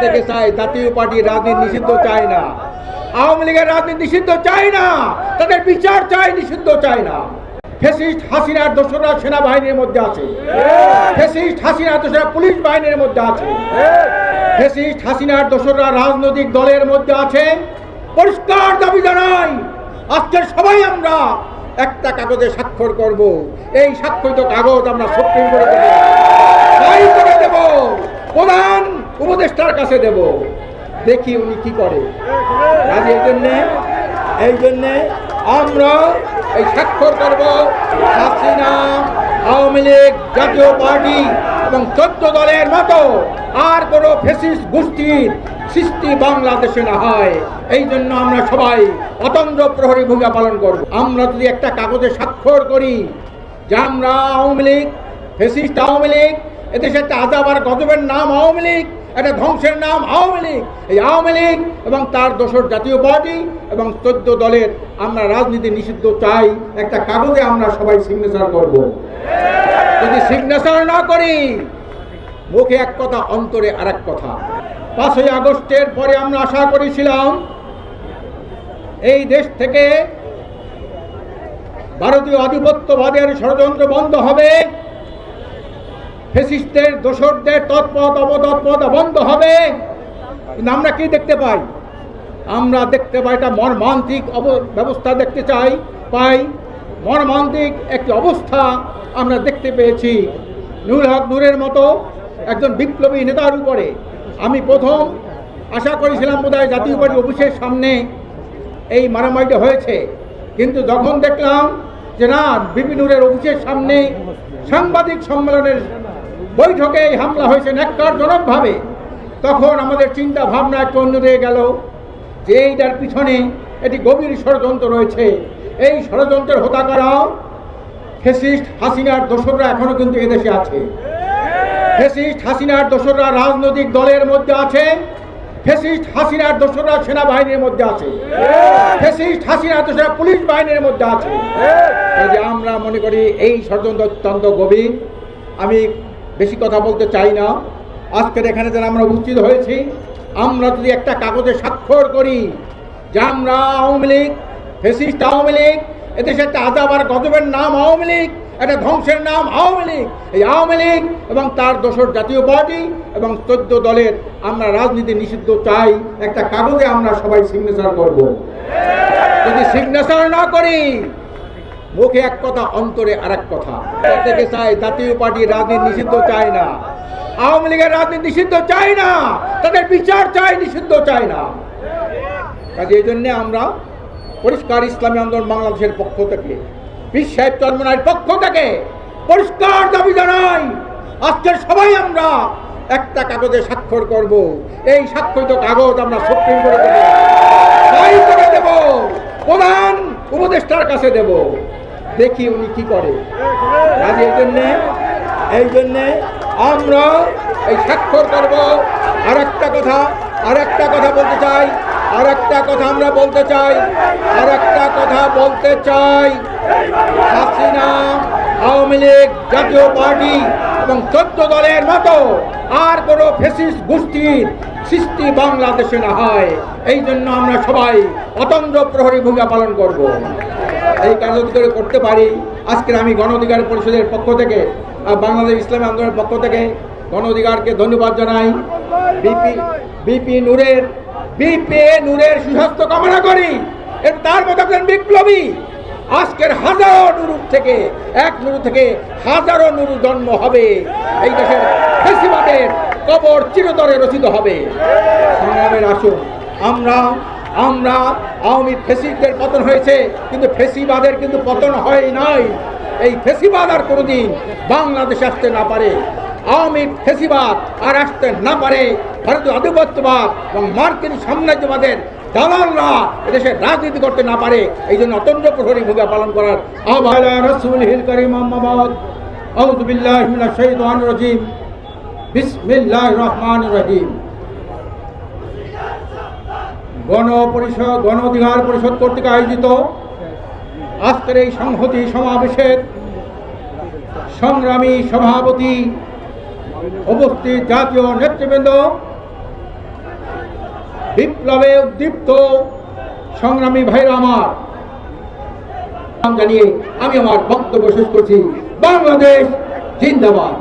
থেকে চাই জাতীয় পার্টির রাজনীতি নিষিদ্ধ চায় না, আওয়ামী লীগের রাজনীতি নিষিদ্ধ চায় না, তাদের বিচার চাই, নিষিদ্ধ চায় না। ফ্যাসিস্ট হাসিনার দোসররা সেনাবাহিনীর মধ্যে আছে, ফ্যাসিস্ট হাসিনার দোসররা পুলিশ বাহিনীর মধ্যে আছে, ফ্যাসিস্ট হাসিনার দোসররা রাজনৈতিক দলের মধ্যে আছে। পরিষ্কার দাবি জানাই, আজকের সবাই আমরা একটা কাগজে স্বাক্ষর করব। এই স্বাক্ষরিত কাগজ আমরা সুপ্রিম কোর্টে দেব, প্রধান উপদেষ্টার কাছে দেব, দেখি উনি কি করে। এই জন্যে আমরা এই স্বাক্ষর করব। হাসিনা, আওয়ামী লীগ, জাতীয় পার্টি এবং 14 দলের মতো আর কোনো ফ্যাসিস্ট গোষ্ঠীর সৃষ্টি বাংলাদেশে না হয়, এই জন্য আমরা সবাই অতন্দ্র প্রহরী ভূমিকা পালন করব। আমরা যদি একটা কাগজে স্বাক্ষর করি যে আমরা আওয়ামী লীগ, ফ্যাসিস্ট আওয়ামী লীগ, এদেশে একটা আজাব আর গজবের নাম আওয়ামী লীগ, একটা ধ্বংসের নাম আওয়ামী লীগ, এই আওয়ামী লীগ এবং তার দোসর জাতীয় পার্টি এবং 14 দলের আমরা রাজনীতি নিষিদ্ধ চাই, একটা কাগজে আমরা সবাই সিগনেচার করব। যদি সিগনেচার না করি, মুখে এক কথা, অন্তরে আর এক কথা। 5ই আগস্টের পরে আমরা আশা করেছিলাম এই দেশ থেকে ভারতীয় আধিপত্যবাদের ষড়যন্ত্র বন্ধ হবে, ফ্যাসিস্টদের দোসরদের তৎপর অবতৎপর বন্ধ হবে। কিন্তু আমরা কি দেখতে পাই? আমরা দেখতে পাই একটা মর্মান্তিক ব্যবস্থা দেখতে পাই মর্মান্তিক একটি অবস্থা আমরা দেখতে পেয়েছি। নুরুল হক নূরের মতো একজন বিপ্লবী নেতার উপরে আমি প্রথম আশা করেছিলাম বোধহয় জাতীয় পার্টি অফিসের সামনে এই মারামারিটা হয়েছে, কিন্তু যখন দেখলাম যে না, বিপি নূরের অফিসের সামনে সাংবাদিক সম্মেলনের বৈঠকে এই হামলা হয়েছে ন্যাক্কারজনকভাবে, তখন আমাদের চিন্তা ভাবনা একটু অন্যদিকে গেল যে এইটার পিছনে এটি গভীর ষড়যন্ত্র রয়েছে। এই ষড়যন্ত্রের হোতাকারাও ফ্যাসিস্ট হাসিনার দোসররা এখনো কিন্তু এদেশে আছে, ফ্যাসিস্ট হাসিনার দোসররা রাজনৈতিক দলের মধ্যে আছে, ফ্যাসিস্ট হাসিনার দোসররা সেনাবাহিনীর মধ্যে আছে, ফ্যাসিস্ট হাসিনার দোসররা পুলিশ বাহিনীর মধ্যে আছে। এই যে আমরা মনে করি এই ষড়যন্ত্র অত্যন্ত গভীর। আমি বেশি কথা বলতে চাই না। আজকের এখানে যারা আমরা উপস্থিত হয়েছি, আমরা যদি একটা কাগজে স্বাক্ষর করি যে আমরা আওয়ামী লীগ, ফ্যাসিস্ট আওয়ামী লীগ, এদেশে একটা আজাব আর গজবের নাম আওয়ামী লীগ, একটা ধ্বংসের নাম আওয়ামী লীগ, এই আওয়ামী লীগ এবং তার দোসর জাতীয় পার্টি এবং 14 দলের আমরা রাজনীতি নিষিদ্ধ চাই, একটা কাগজে আমরা সবাই সিগনেচার করব। যদি সিগনেচার না করি, মুখে এক কথা, অন্তরে আর এক কথা। থেকে চাই জাতীয় পার্টির রাজনীতি নিষিদ্ধ চায় না, আওয়ামী লীগের রাজনীতি নিষিদ্ধ চায় না, তাদের বিচার চাই, নিষিদ্ধ চায় না। কাজে এই জন্যে আমরা পরিষ্কার ইসলামী আন্দোলন বাংলাদেশের পক্ষ থেকে, পীর সাহেব চরমনাইয়ের পক্ষ থেকে পরিষ্কার দাবি জানাই, আজকের সবাই আমরা একটা কাগজে স্বাক্ষর করব। এই স্বাক্ষরিত কাগজ আমরা সুপ্রিম কোর্টে দেব, প্রধান উপদেষ্টার কাছে দেব, দেখি উনি কি করে। কাজে এই জন্যে আমরা এই স্বাক্ষর করব। আর একটা কথা বলতে চাই, আমরা বলতে চাই, হাসিনা, আওয়ামী লীগ, জাতীয় পার্টি এবং 14 দলের মতো আর কোনো ফ্যাসিস্ট গোষ্ঠীর সৃষ্টি বাংলাদেশে না হয়, এই জন্য আমরা সবাই অতন্দ্র প্রহরী ভূমিকা পালন করব। এই কাজ যদি করতে পারি, আজকের আমি গণ অধিকার পরিষদের পক্ষ থেকে, বাংলাদেশ ইসলামী আন্দোলনের পক্ষ থেকে গণ অধিকারকে ধন্যবাদ জানাই। বিপি নূরের সুস্বাস্থ্য কামনা করি। তার মতো একজন বিপ্লবী, আজকের হাজারো নুরুর থেকে, এক নুরু থেকে হাজারো নুরু জন্ম হবে, এই দেশের ফ্যাসিবাদের কবর চিরতরে রচিত হবে। সংগ্রামের আসুন, আমরা আওয়ামী ফ্যাসিস্টদের পতন হয়েছে, কিন্তু ফ্যাসিবাদের কিন্তু পতন হয় নাই। এই ফ্যাসিবাদ আর কোনোদিন বাংলাদেশে আসতে না পারে, আওয়ামী ফ্যাসিবাদ আর আসতে না পারে। ভারতীয় আধিপত্যবাদ এবং মার্কিন সাম্রাজ্যবাদের দালালরা এদেশের রাজনীতি করতে না পারে, এই জন্য অতন্দ্র প্রহরী ভূমিকা পালন করার আহ্বান। রাসূলুল কারীম আম্মাবাদ, আউযু বিল্লাহি মিনাশ শাইতানির রাজীম, বিসমিল্লাহির রহমানির রহিম। গণ অধিকার পরিষদ কর্তৃক আয়োজিত আজকের এই সংহতি সমাবেশের সংগ্রামী সভাপতি, উপস্থিত জাতীয় নেতৃবৃন্দ, বিপ্লবে উদ্দীপ্ত সংগ্রামী ভাইরা আমার জানিয়ে আমি আমার বক্তব্য শেষ করছি। বাংলাদেশ জিন্দাবাদ।